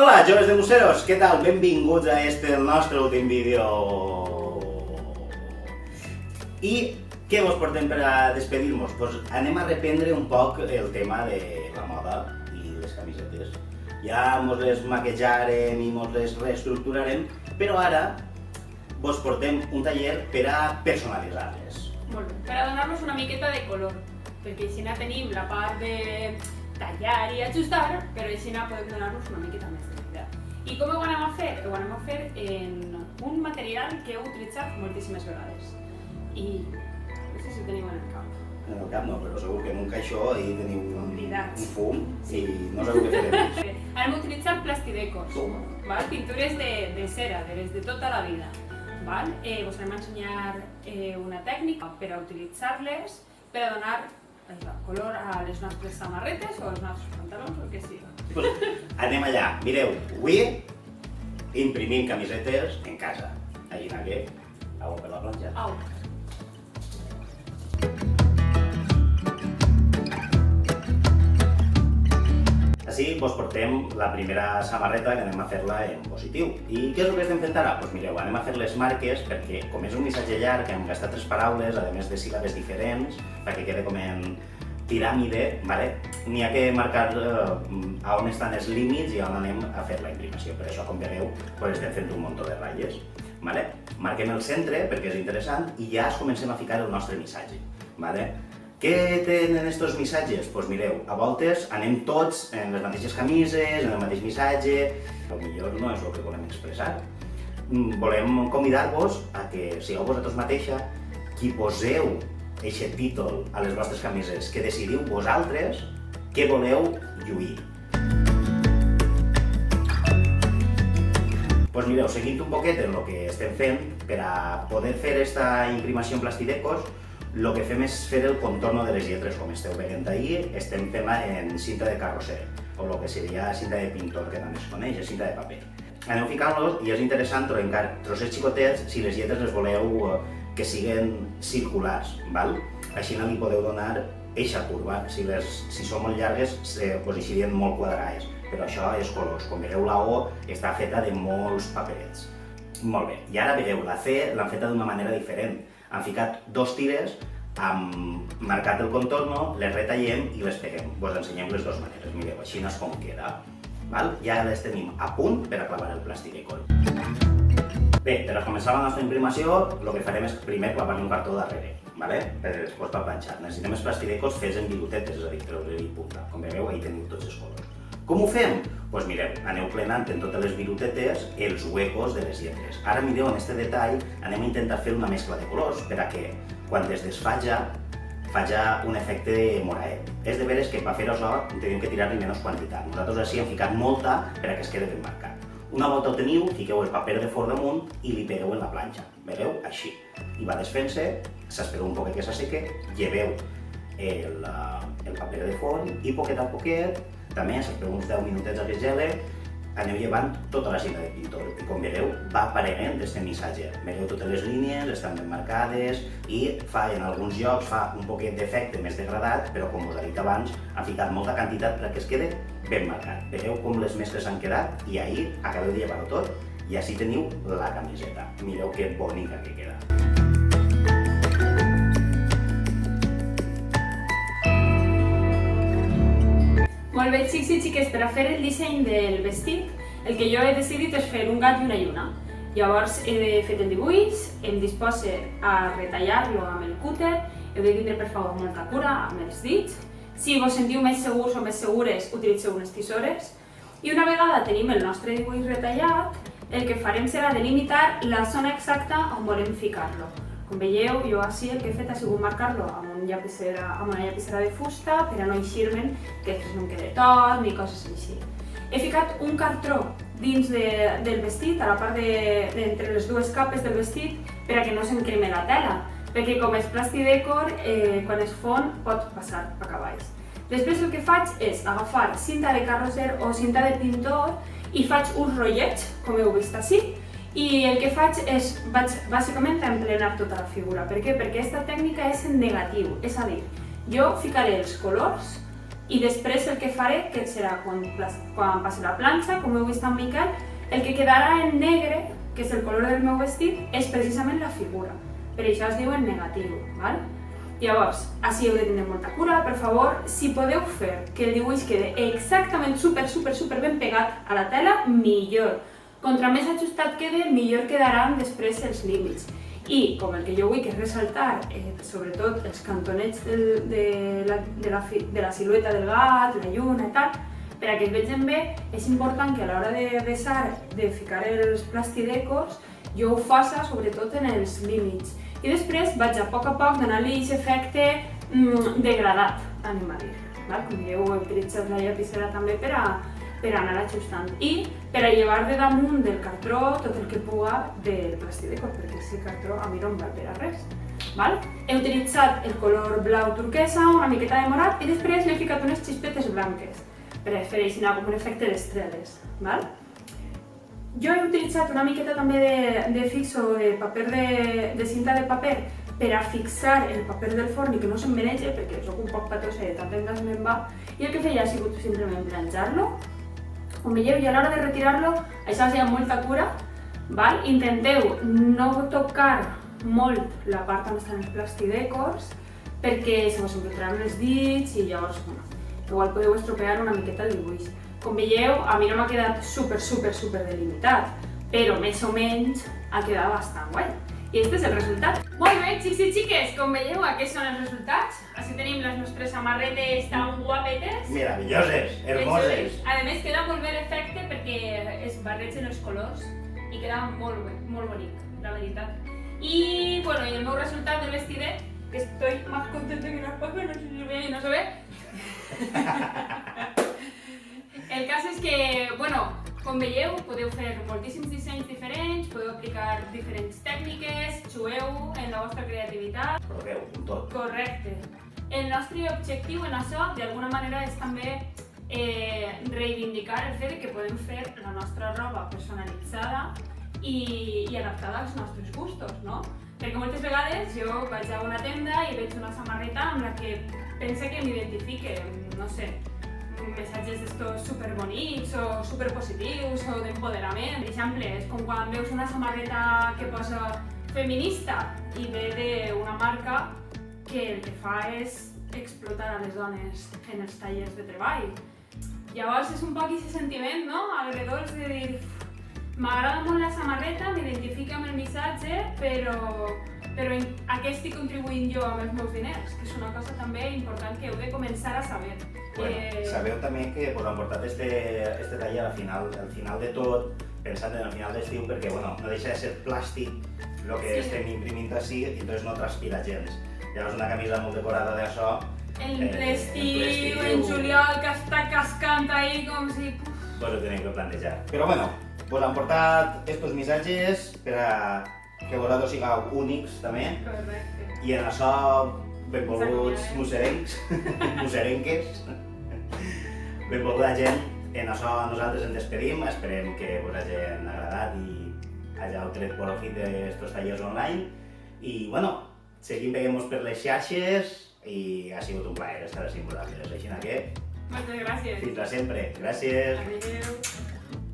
Hola, joves de Museros, què tal? Benvinguts a el nostre últim vídeo. I què vos portem per a despedir-nos? Pues anem a reprendre un poc el tema de la moda i les camisetes. Ja mos les maquejarem i mos les reestructurarem, però ara vos portem un taller per a personalitzar-les. Molt bé, per a donar-nos una miqueta de color, perquè així tenim la part de tallar i ajustar, però així podem donar-nos una miqueta més de vida. I com ho anem a fer? Ho anem a fer en un material que heu utilitzat moltíssimes vegades. I no sé si ho teniu en el cap. En el cap no, però segur que en un caixó ahí teniu un fum i no sabeu què fer amb ells. Anem a utilitzar plastidecos, pintures de cera, de les de tota la vida. Us anem a ensenyar una tècnica per a utilitzar-les per a donar color a les nostres samarretes o als nostres pantalons o el que sigui. Pues anem allà. Mireu, avui imprimim camisetes en casa. Allí que agua per la planxa. Au. Així vos portem la primera samarreta que anem a fer-la en positiu. I què és el que estem fent ara? Doncs mireu, anem a fer les marques perquè com és un missatge llarg hem gastat 3 paraules, a més de síl·labes diferents, perquè quede com en piràmide, n'hi ha que marcar on estan els límits i on anem a fer la imprimació. Per això, com veieu, estem fent un munt de ratlles. Marquem el centre perquè és interessant i ja comencem a ficar el nostre missatge. Què tenen aquests missatges? Doncs mireu, a voltes anem tots en les mateixes camises, en el mateix missatge, potser no és el que volem expressar. Volem convidar-vos a que sigueu vosaltres mateixa qui poseu aquest títol a les vostres camises, que decidiu vosaltres què voleu lluir. Doncs mireu, seguint un poquet en el que estem fent, per a poder fer aquesta imprimació en plastidecos, el que fem és fer el contorno de les lletres, com esteu veient ahir, estem fent-la en cinta de carrosser, o el que seria cinta de pintor, que també es coneix, és cinta de paper. Aneu ficant-los i és interessant trencar trossets xicotets si les lletres les voleu que siguen circulars, així li podeu donar eixa curva, si són molt llargues serien molt quadrades, però això és colors, com veieu la O està feta de molts paperets. Molt bé, i ara veieu, la C l'han feta d'una manera diferent. Han ficat 2 tires, hem marcat el contorno, les retallem i les peguem. Vos ensenyem les 2 maneres, mireu, així és com queda. Ja les tenim a punt per a clavar el plastidecol. Bé, per a començar la nostra imprimació, el que farem és primer clavar-li un cartó darrere, per després per planxar. Necessitem els plastidecos fets en virutetes, és a dir, treure-li punta. Com veieu, ahí teniu tots els colors. Com ho fem? Doncs mireu, aneu plenant en totes les virutetes els huecos de les lletres. Ara mireu, en aquest detall, anem a intentar fer una mescla de colors per a que, quan es desfaja, faja un efecte moraet. És de veres que per fer això teniu que tirar-li menys quantitat. Nosaltres així hem ficat molta per a que es quedi ben marcat. Una volta ho teniu, fiqueu el paper de forn damunt i li pegueu en la planxa. Veieu? Així. I va desfent-se, s'espereu un poquet que s'asseque, lleveu el paper de forn i poquet a poquet, també s'espereu uns 10 minutets a que es gele, aneu llevant tota la cinta de pintor i com veieu va aparent aquest missatge. Veieu totes les línies, estan ben marcades i en alguns llocs fa un poquet d'efecte més degradat, però com us he dit abans, han ficat molta quantitat perquè es quede ben marcat. Veieu com les mescles han quedat i ahir acabeu de llevar-ho tot i així teniu la camiseta. Mireu que bonica que queda. Molt bé, xics i xiques, per a fer el disseny del vestit, el que jo he decidit és fer un gat i una lluna. Llavors he fet el dibuix, em disposo a retallar-lo amb el cúter, heu de tindre per favor molta cura amb els dits. Si vos sentiu més segurs o més segures, utilitzeu unes tisores. I una vegada tenim el nostre dibuix retallat, el que farem serà delimitar la zona exacta on volem ficar-lo. Com veieu, jo així el que he fet ha sigut marcar-lo amb una llapissera de fusta per a no eixir-me'n que després no em quede tort ni coses així. He ficat un cartró dins del vestit, a la part entre les 2 capes del vestit, per a que no se'm creme la tela, perquè com és plastidecor, quan es fon pot passar cap a baix. Després el que faig és agafar cinta de carrosser o cinta de pintor i faig uns rotllets, com heu vist així, i el que faig és, bàsicament, emplenar tota la figura. Per què? Perquè aquesta tècnica és en negatiu, és a dir, jo ficaré els colors I després el que faré, que serà quan passi la planxa, com heu vist amb Miquel, el que quedarà en negre, que és el color del meu vestit, és precisament la figura. Per això es diu en negatiu, val? Llavors, així heu de tenir molta cura, per favor, si podeu fer que el dibuix quede exactament super ben pegat a la tela, millor. Contra més ajustat quede, millor quedaran després els límits. I, com el que jo vull que és ressaltar, sobretot els cantonets de la silueta del gat, la lluna i tal, per a que es vegin bé, és important que a l'hora de ficar els plastidecos, jo ho faci sobretot en els límits. I després vaig a poc donar-li aquest efecte degradat, anem a dir. Com veieu, he utilitzat la llapissera també per anar ajustant. I per a llevar de damunt del cartró tot el que puga del plastideco, perquè aquest cartró a mi no em val per a res. He utilitzat el color blau turquesa, una miqueta de morat, i després li he ficat unes xispetes blanques per a fer així com un efecte d'estreles. Jo he utilitzat una miqueta també de fixo de paper de cinta de paper per a fixar el paper del forn i que no se'm menege, perquè soc un poc patosa i de tant en tant me'n va, i el que feia ha sigut simplement planxar-lo. Com veieu, i a l'hora de retirar-lo, això ha amb molta cura. Intenteu no tocar molt la part on estan els plastidecos, perquè se vos infiltraran els dits i llavors, igual podeu estropear una miqueta el dibuix. Com veieu, a mi no m'ha quedat super delimitat, però més o menys ha quedat bastant guai. I aquest és el resultat. Molt bé, xics i xiques, com veieu, aquests són els resultats. Així tenim les nostres samarretes tan guapetes. Meravelloses, hermoses. A més, queda molt bé l'efecte perquè es barregen els colors i queda molt bé, molt bonic, la veritat. I el meu resultat del vestidet, que estoy más contenta que una papa, no sé si lo veis, no se ve. El cas és que, com veieu, podeu fer moltíssims dissenys diferents, podeu aplicar diferents tècniques, jugueu en la vostra creativitat. Proveu, amb tot. Correcte. El nostre objectiu en això, d'alguna manera, és també reivindicar el fet que podem fer la nostra roba personalitzada i adaptada als nostres gustos, no? Perquè moltes vegades jo vaig a una tenda i veig una samarreta amb la que penso que m'identifique, no sé, missatges d'estos superbonics o superpositius o d'empoderament. Per exemple, és com quan veus una samarreta que posa feminista i ve d'una marca que el que fa és explotar a les dones en els tallers de treball. Llavors és un poc aquest sentiment, no? Alrededor de dir, m'agrada molt la samarreta, m'identifica amb el missatge, però a què estic contribuint jo amb els meus diners? Que és una cosa també important que heu de començar a saber. Sabeu també que han portat este taller al final de tot, pensant en el final d'estiu, perquè no deixa de ser plàstic el que estem imprimint així i entonces no transpira gens. Llavors una camisa molt decorada d'això. En l'estiu, en juliol, que està cascant ahí com si... Pues ho tenim que plantejar. Però vos han portat estos missatges per a que vosaltres sigueu únics també. Correcte. I en això, benvolguts musserencs, musserenques, benvolguda gent, en això nosaltres ens despedim, esperem que us hagin agradat i hàgiu tret profit d'estos tallers online. I seguim veient-nos per les xarxes i ha sigut un plaer estar així amb vosaltres. Així que... Moltes gràcies. Fins a sempre. Gràcies. Adéu.